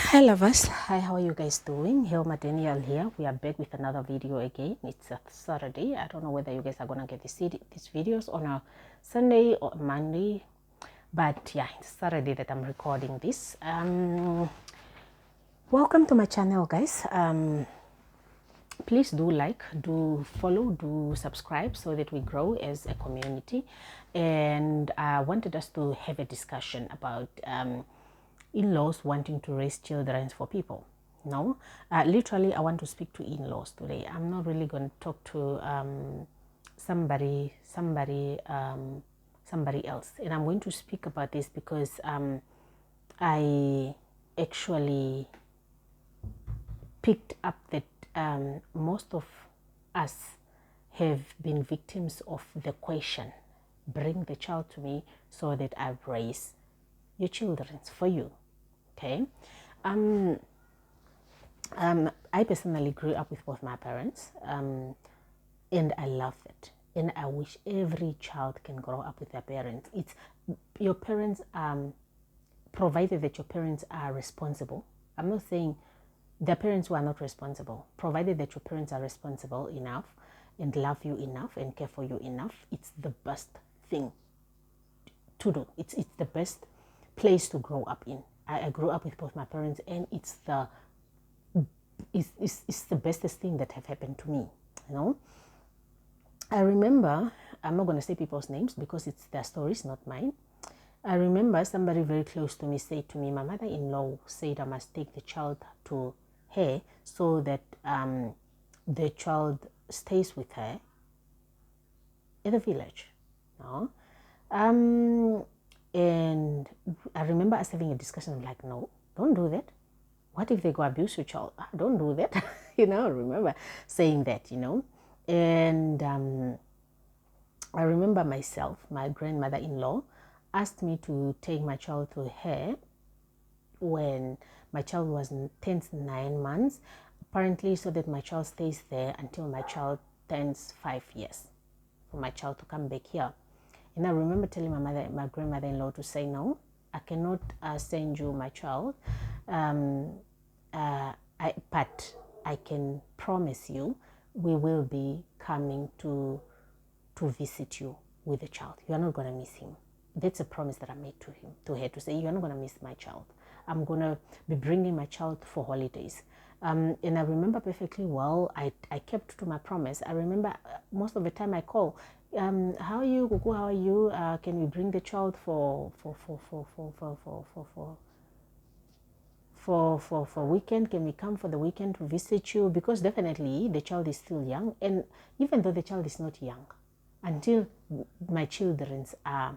Hi lovers, hi, how are you guys doing? Hilma Daniel here. We are back with another video again. It's a Saturday. I don't know whether you guys are gonna get these videos on a Sunday or Monday, but yeah, it's Saturday that I'm recording this. Welcome to my channel, guys. Please do like, do follow, do subscribe so that we grow as a community. And I wanted us to have a discussion about in-laws wanting to raise children for people. No, literally I want to speak to in-laws today. I'm not really going to talk to somebody else, and I'm going to speak about this because I actually picked up that most of us have been victims of the question, bring the child to me so that I raise your children for you. Okay. I personally grew up with both my parents, and I love it. And I wish every child can grow up with their parents. It's your parents, provided that your parents are responsible. I'm not saying their parents who are not responsible. Provided that your parents are responsible enough and love you enough and care for you enough, it's the best thing to do. It's the best place to grow up in. I grew up with both my parents, and it's the bestest thing that have happened to me. You know, I remember, I'm not going to say people's names because it's their stories, not mine. I remember somebody very close to me said to me, my mother-in-law said I must take the child to her so that the child stays with her in the village. No? And I remember us having a discussion. I'm like, no, don't do that. What if they go abuse your child? Don't do that. I remember saying that, And I remember myself, my grandmother-in-law asked me to take my child to her when my child was 9 months, apparently so that my child stays there until my child turns 5 years, for my child to come back here. And I remember telling my grandmother-in-law to say, no, I cannot send you my child, but I can promise you we will be coming to visit you with the child. You are not going to miss him. That's a promise that I made to her, to say, you are not going to miss my child. I'm going to be bringing my child for holidays. And I remember perfectly well, I kept to my promise. I remember most of the time I call, how are you, Gugu? How are you? Can we bring the child for weekend? Can we come for the weekend to visit you? Because definitely the child is still young, and even though the child is not young, until my children are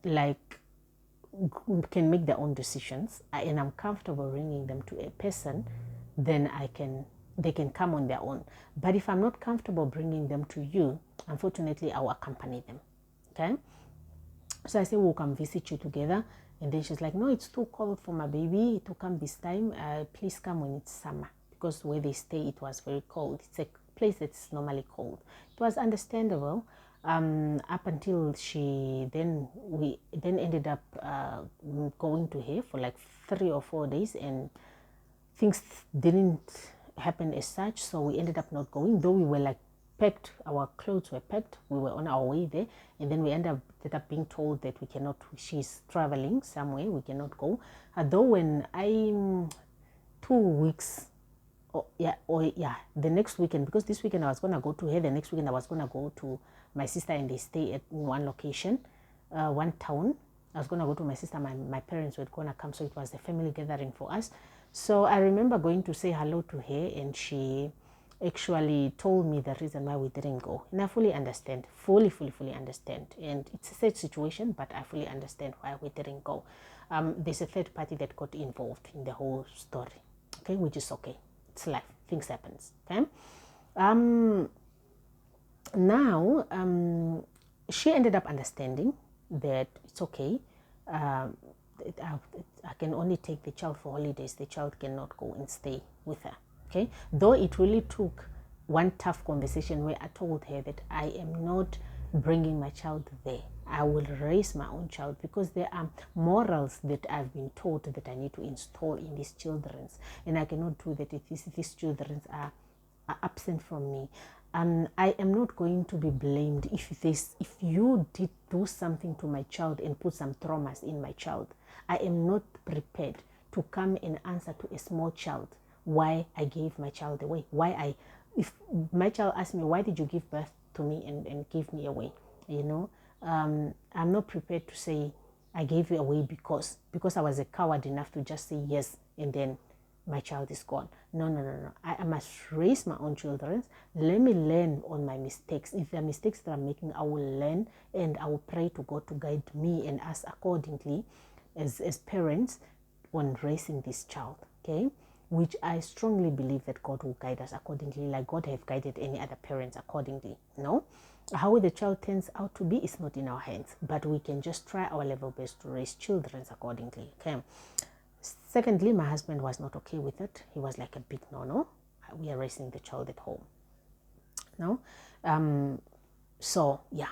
like can make their own decisions, and I'm comfortable bringing them to a person, then they can come on their own. But if I'm not comfortable bringing them to you, unfortunately I will accompany them. Okay, so I say we'll come visit you together, and then she's like, no, it's too cold for my baby to come this time. Please come when it's summer, because where they stay it was very cold. It's a place that's normally cold. It was understandable, up until we then ended up going to her for like 3 or 4 days, and things didn't happen as such, so we ended up not going, though we were like packed, our clothes were packed, we were on our way there, and then we ended up being told that we cannot, she's traveling somewhere, we cannot go. Though when 2 weeks, the next weekend, because this weekend I was going to go to her, the next weekend I was going to go to my sister, and they stay at one location, one town. I was going to go to my sister, my parents were going to come, so it was a family gathering for us. So I remember going to say hello to her, and she actually told me the reason why we didn't go. And I fully understand, fully understand. And it's a sad situation, but I fully understand why we didn't go. There's a third party that got involved in the whole story, okay, which is okay. It's life, things happens, okay. Now she ended up understanding that it's okay. I can only take the child for holidays. The child cannot go and stay with her, okay. Though it really took one tough conversation where I told her that I am not bringing my child there. I will raise my own child, because there are morals that I've been taught that I need to install in these children, and I cannot do that if these children are absent from me. I am not going to be blamed if you did do something to my child and put some traumas in my child. I am not prepared to come and answer to a small child why I gave my child away. If my child asks me, why did you give birth to me and give me away? I'm not prepared to say I gave you away because I was a coward enough to just say yes and then my child is gone. No. I must raise my own children. Let me learn on my mistakes. If there are mistakes that I'm making, I will learn, and I will pray to God to guide me and us accordingly as parents on raising this child, okay? Which I strongly believe that God will guide us accordingly, like God have guided any other parents accordingly. No? How the child turns out to be is not in our hands, but we can just try our level best to raise children accordingly, okay? Secondly, my husband was not okay with it. He was like a big no. We are raising the child at home. No? So, yeah.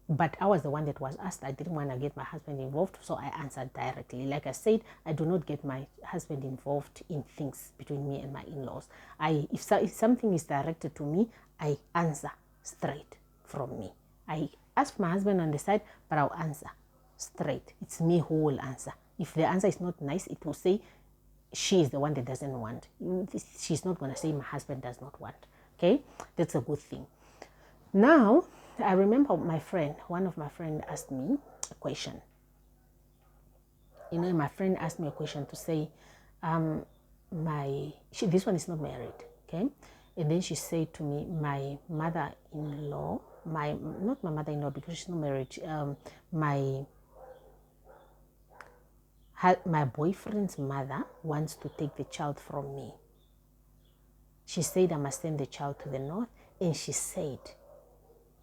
But I was the one that was asked. I didn't want to get my husband involved, so I answered directly. Like I said, I do not get my husband involved in things between me and my in-laws. If something is directed to me, I answer straight from me. I ask my husband on the side, but I'll answer straight. It's me who will answer. If the answer is not nice, it will say she is the one that doesn't want. She's not going to say my husband does not want. Okay, that's a good thing. Now, I remember one of my friends asked me a question. My friend asked me a question to say, this one is not married, okay? And then she said to me, my mother-in-law, not my mother-in-law because she's not married, my boyfriend's mother wants to take the child from me. She said I must send the child to the north, and she said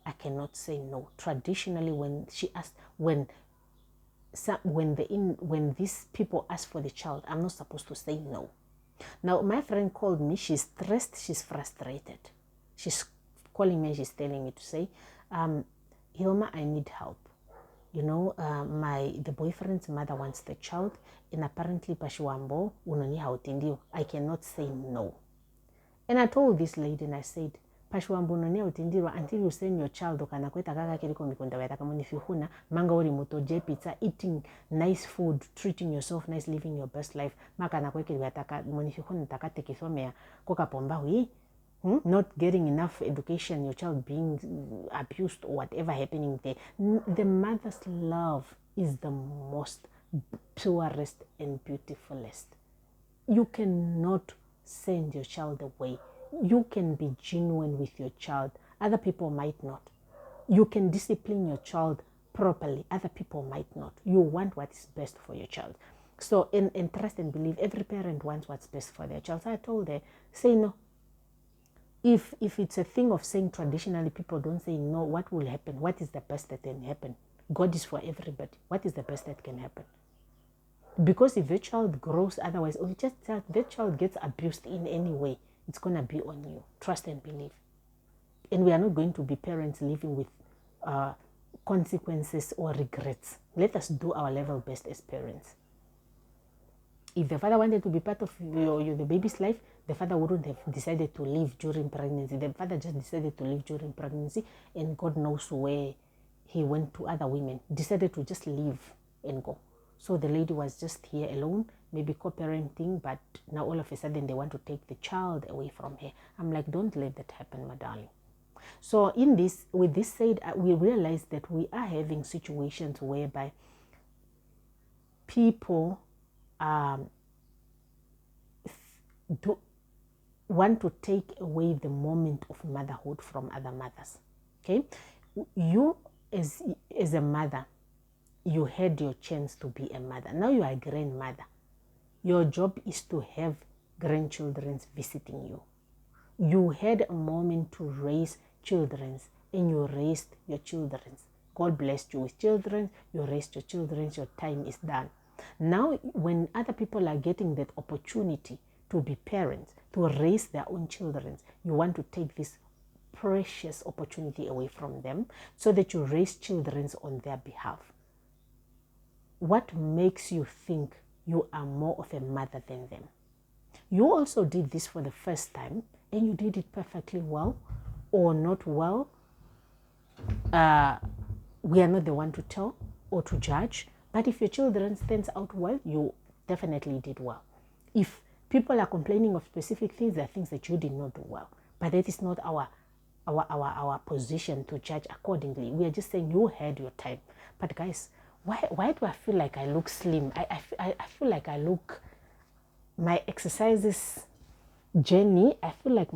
I cannot say no. Traditionally, when these people ask for the child, I'm not supposed to say no. Now, my friend called me. She's stressed. She's frustrated. She's calling me. She's telling me to say, Hilma, I need help. The boyfriend's mother wants the child, and apparently Pashiwambo unoni hautindio. I cannot say no. And I told this lady, and I said, Pashiwambo unoni hautindio until you send your child okanakweta kaka kiriko mikunda wetaka munifihuna manga uri mutoje pizza, eating nice food, treating yourself nice, living your best life. Makana kweke wetaka munifihuna takate kisomea koka pomba hui. Not getting enough education, your child being abused or whatever happening there. The mother's love is the most purest and beautifulest. You cannot send your child away. You can be genuine with your child. Other people might not. You can discipline your child properly. Other people might not. You want what is best for your child. So in trust and believe, every parent wants what's best for their child. So I told her, say no. If it's a thing of saying traditionally people don't say no, what will happen? What is the best that can happen? God is for everybody. What is the best that can happen? Because if your child grows otherwise, or just that child gets abused in any way, it's going to be on you. Trust and believe. And we are not going to be parents living with consequences or regrets. Let us do our level best as parents. If the father wanted to be part of the baby's life, the father wouldn't have decided to leave during pregnancy. The father just decided to leave during pregnancy, and God knows where he went to other women. Decided to just leave and go. So the lady was just here alone, maybe co-parenting, but now all of a sudden they want to take the child away from her. I'm like, don't let that happen, my darling. So with this said, we realize that we are having situations whereby people want to take away the moment of motherhood from other mothers. Okay, you as a mother, you had your chance to be a mother. Now you are a grandmother. Your job is to have grandchildren visiting you. You had a moment to raise children, and you raised your children. God blessed you with children. You raised your children. Your time is done. Now, when other people are getting that opportunity to be parents, to raise their own children, you want to take this precious opportunity away from them so that you raise children on their behalf. What makes you think you are more of a mother than them? You also did this for the first time and you did it perfectly well or not well. We are not the one to tell or to judge. But if your children stands out well, you definitely did well. If people are complaining of specific things, there are things that you did not do well. But that is not our position to judge accordingly. We are just saying you had your time. But guys, why do I feel like I look slim? I feel like I look, my exercises journey, I feel like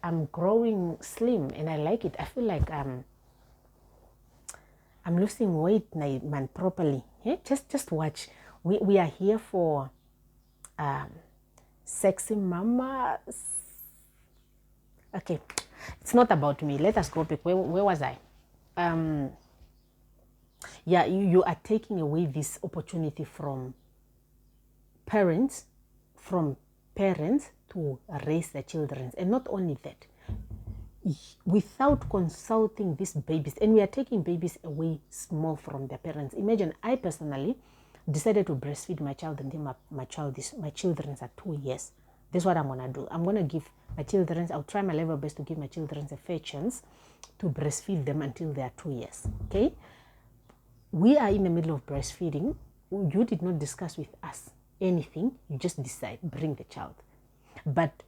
I'm growing slim and I like it. I feel like I'm losing weight, man, properly. Yeah? Just watch. We are here for sexy mamas. Okay, it's not about me. Let us go back. Where was I? Yeah, you are taking away this opportunity from parents to raise their children. And not only that, without consulting these babies, and we are taking babies away small from their parents. Imagine, I personally decided to breastfeed my child until my children are 2 years. This is what I'm gonna do. I'm gonna give my children, I'll try my level best to give my children a fair chance to breastfeed them until they are 2 years. Okay, we are in the middle of breastfeeding. You did not discuss with us anything. You just decide, bring the child. But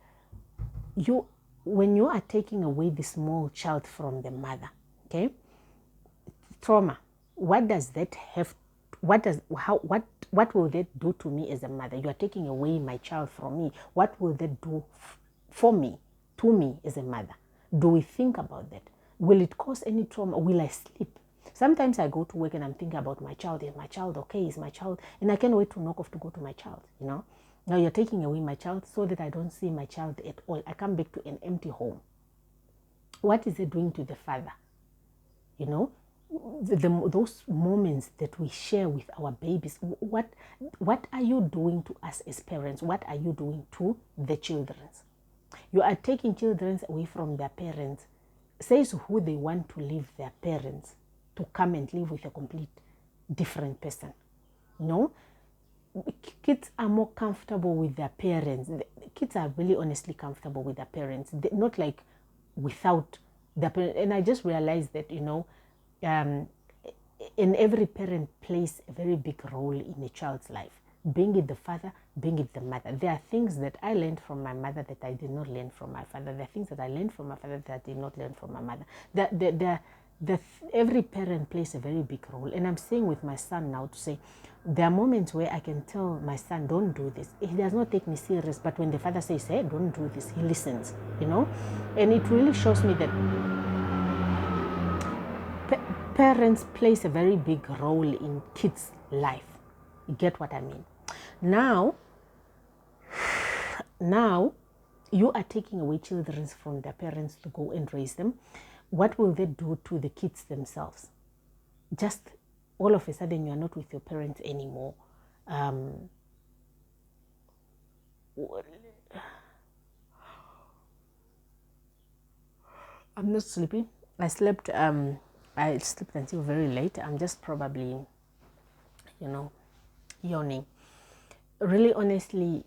when you are taking away the small child from the mother, okay, trauma, what does that have, what will that do to me as a mother? You are taking away my child from me. What will that do for me, to me as a mother? Do we think about that? Will it cause any trauma? Will I sleep? Sometimes I go to work and I'm thinking about my child. Is my child okay? Is my child? And I can't wait to knock off to go to my child, you know. Now you're taking away my child so that I don't see my child at all. I come back to an empty home. What is it doing to the father? You know, those moments that we share with our babies, what are you doing to us as parents? What are you doing to the children? You are taking children away from their parents. Says who they want to leave their parents to come and live with a complete different person. No, kids are more comfortable with their parents. Kids are really honestly comfortable with their parents. They're not like without their parents. And I just realized that, you know, and every parent plays a very big role in a child's life. Being it the father, being it the mother. There are things that I learned from my mother that I did not learn from my father. There are things that I learned from my father that I did not learn from my mother. Every parent plays a very big role. And I'm saying with my son now to say, there are moments where I can tell my son, don't do this. He does not take me serious, but when the father says, hey, don't do this, he listens, you know. And it really shows me that parents plays a very big role in kids' life. You get what I mean? Now you are taking away children from their parents to go and raise them. What will they do to the kids themselves? Just all of a sudden you are not with your parents anymore. I'm not sleeping. I slept until very late. I'm just probably, you know, yawning. Really honestly,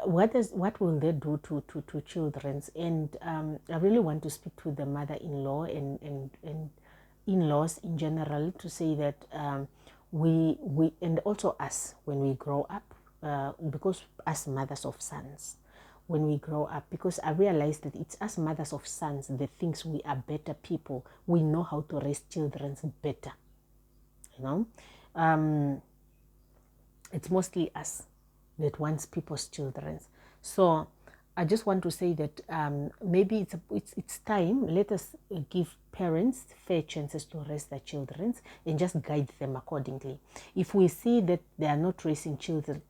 what will they do to children? And I really want to speak to the mother-in-law and in-laws in general to say that we and also us when we grow up, because as mothers of sons, when we grow up, because I realized that it's us mothers of sons that thinks we are better people. We know how to raise children better, you know. It's mostly us that wants people's children. So I just want to say that maybe it's time. Let us give parents fair chances to raise their children and just guide them accordingly. If we see that they are not raising children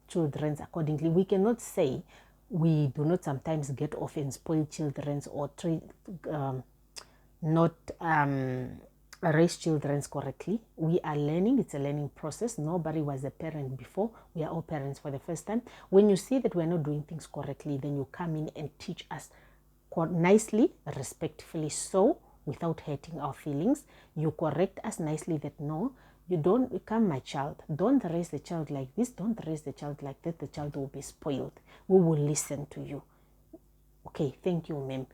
accordingly, we cannot say we do not sometimes get off and spoil children or not raise children correctly. We are learning. It's a learning process. Nobody was a parent before. We are all parents for the first time. When you see that we're not doing things correctly, then you come in and teach us nicely, respectfully so, without hurting our feelings. You correct us nicely that no, you don't become my child. Don't raise the child like this. Don't raise the child like that. The child will be spoiled. We will listen to you. Okay, thank you, ma'am.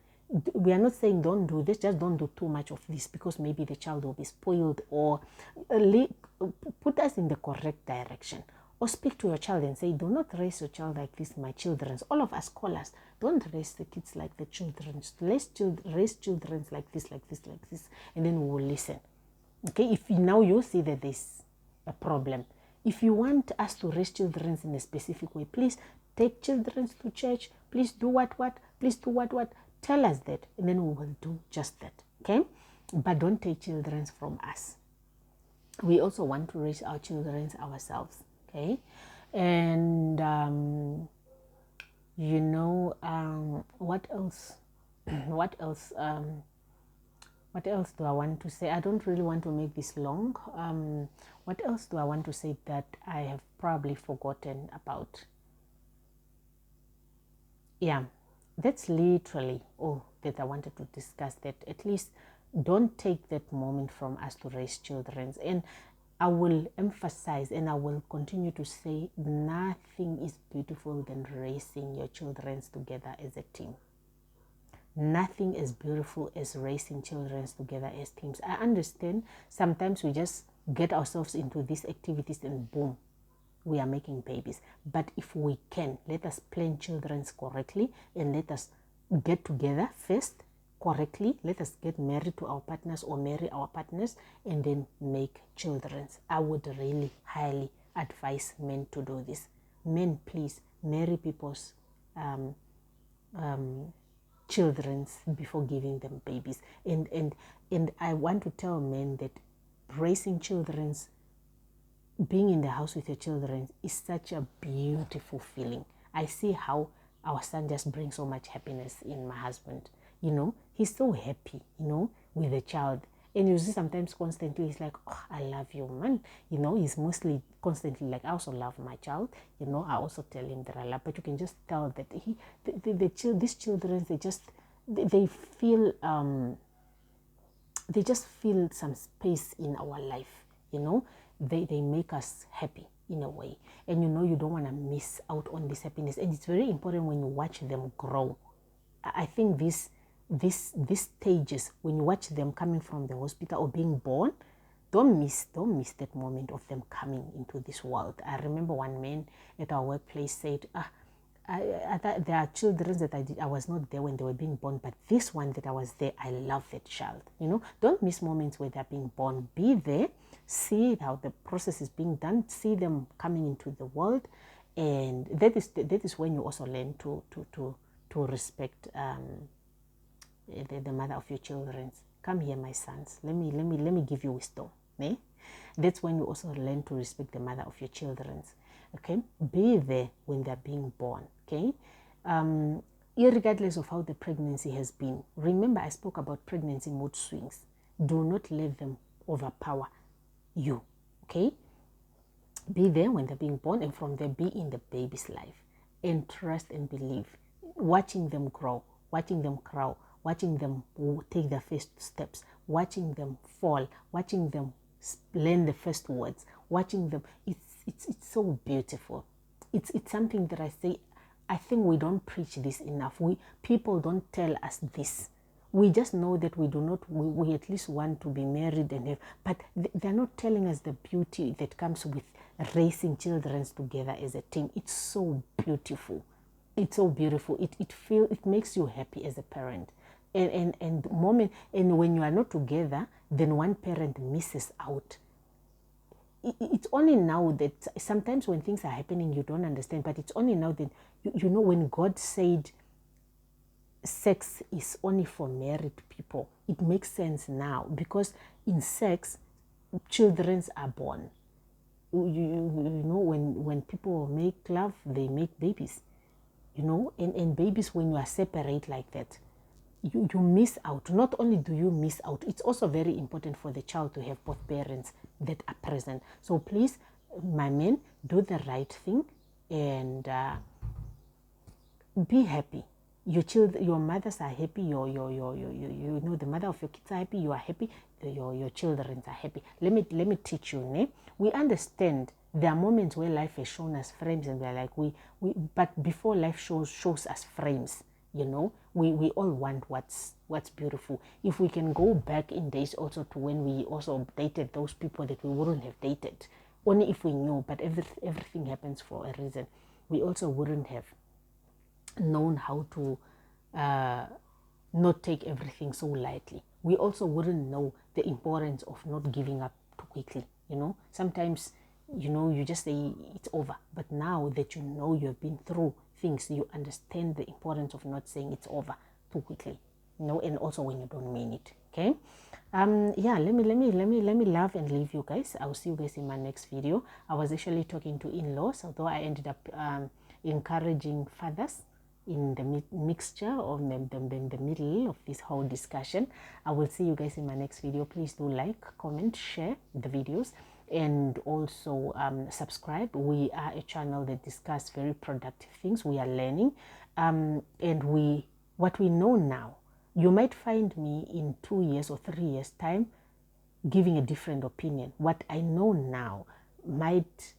We are not saying don't do this, just don't do too much of this because maybe the child will be spoiled, or put us in the correct direction. Or speak to your child and say, do not raise your child like this, my children's. All of us call us, don't raise the kids like the children's. Raise children's like this, like this, like this. And then we will listen. Okay, if now you see that there's a problem. If you want us to raise children in a specific way, please take children to church. Please do what. Please do what. Tell us that, and then we will do just that. Okay, but don't take children from us. We also want to raise our children ourselves. Okay, and what else? What else? What else do I want to say? I don't really want to make this long. What else do I want to say that I have probably forgotten about? Yeah, that's literally all that I wanted to discuss. That at least don't take that moment from us to raise children. And I will emphasize and I will continue to say nothing is beautiful than raising your children together as a team. Nothing as beautiful as raising children together as teams. I understand sometimes we just get ourselves into these activities and boom, we are making babies. But if we can, let us plan children correctly and let us get together first correctly. Let us get married to our partners or marry our partners and then make children. I would really highly advise men to do this. Men, please marry people's children before giving them babies. And I want to tell men that raising children, being in the house with your children is such a beautiful feeling. I see how our son just brings so much happiness in my husband. He's so happy, with the child. And you see sometimes constantly he's like, oh, I love you, man. He's mostly constantly like, I also love my child. I also tell him that I love, but you can just tell that these children, they just feel some space in our life. They make us happy in a way. And you don't want to miss out on this happiness. And it's very important when you watch them grow. I think these stages, when you watch them coming from the hospital or being born, don't miss that moment of them coming into this world. I remember one man at our workplace said, I thought there are children that I was not there when they were being born, but this one that I was there, I love that child. Don't miss moments where they're being born. Be there, see how the process is being done, see them coming into the world, and that is when you also learn to respect the mother of your children. Come here, my sons. Let me give you wisdom. Eh? That's when you also learn to respect the mother of your children. Okay, be there when they're being born. Okay, irregardless of how the pregnancy has been. Remember, I spoke about pregnancy mood swings. Do not let them overpower you. Okay, be there when they're being born, and from there, be in the baby's life, and trust and believe. Watching them grow, watching them crawl, watching them take their first steps, watching them fall, watching them learn the first words, watching them. It's so beautiful. It's something that I say, I think we don't preach this enough. People don't tell us this. We just know that we do not, we at least want to be married and have, but they're not telling us the beauty that comes with raising children together as a team. It's so beautiful. It's so beautiful. It makes you happy as a parent. And when you are not together, then one parent misses out. It's only now that sometimes when things are happening, you don't understand, but it's only now that, when God said sex is only for married people, it makes sense now, because in sex, children are born. When people make love, they make babies, and babies, when you are separate like that, you miss out. Not only do you miss out, it's also very important for the child to have both parents that are present. So please, my men, do the right thing and be happy. your mothers are happy, you know, the mother of your kids are happy, you are happy, your children are happy. Let me teach you, ne? We understand there are moments where life has shown us frames and we're like, but before life shows us frames, you know, we all want what's beautiful. If we can go back in days also to when we also dated those people that we wouldn't have dated, only if we knew, but everything happens for a reason. We also wouldn't have known how to not take everything so lightly. We also wouldn't know the importance of not giving up too quickly. You know, sometimes, you know, you just say it's over, but now that you know you've been through things, you understand the importance of not saying it's over too quickly. You know, and also when you don't mean it. Okay. Yeah, let me love and leave you guys. I'll see you guys in my next video. I was actually talking to in-laws, although I ended up encouraging fathers in the mixture or the middle of this whole discussion. I will see you guys in my next video. Please do like, comment, share the videos, and also subscribe. We are a channel that discuss very productive things. We are learning, and what we know now, you might find me in 2 years or 3 years time giving a different opinion. What I know now might,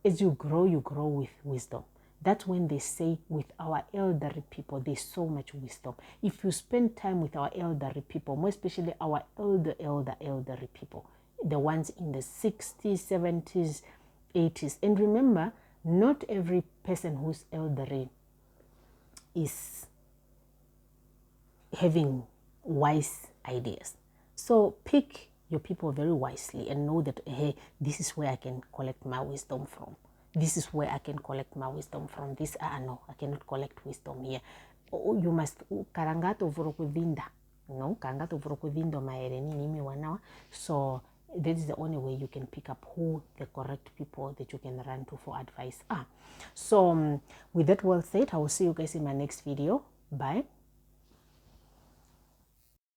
as you grow with wisdom. That's when they say with our elderly people, there's so much wisdom. If you spend time with our elderly people, more especially our elderly people, the ones in the 60s, 70s, 80s. And remember, not every person who's elderly is having wise ideas. So pick your people very wisely and know that, hey, this is where I can collect my wisdom from. This is where I can collect my wisdom from. This, no, I cannot collect wisdom here. You must, karangato vurokuvinda. No, karangato vurokuvindo maereni nimi wanawa. So that is the only way you can pick up who the correct people that you can run to for advice are. So with that well said, I will see you guys in my next video. Bye.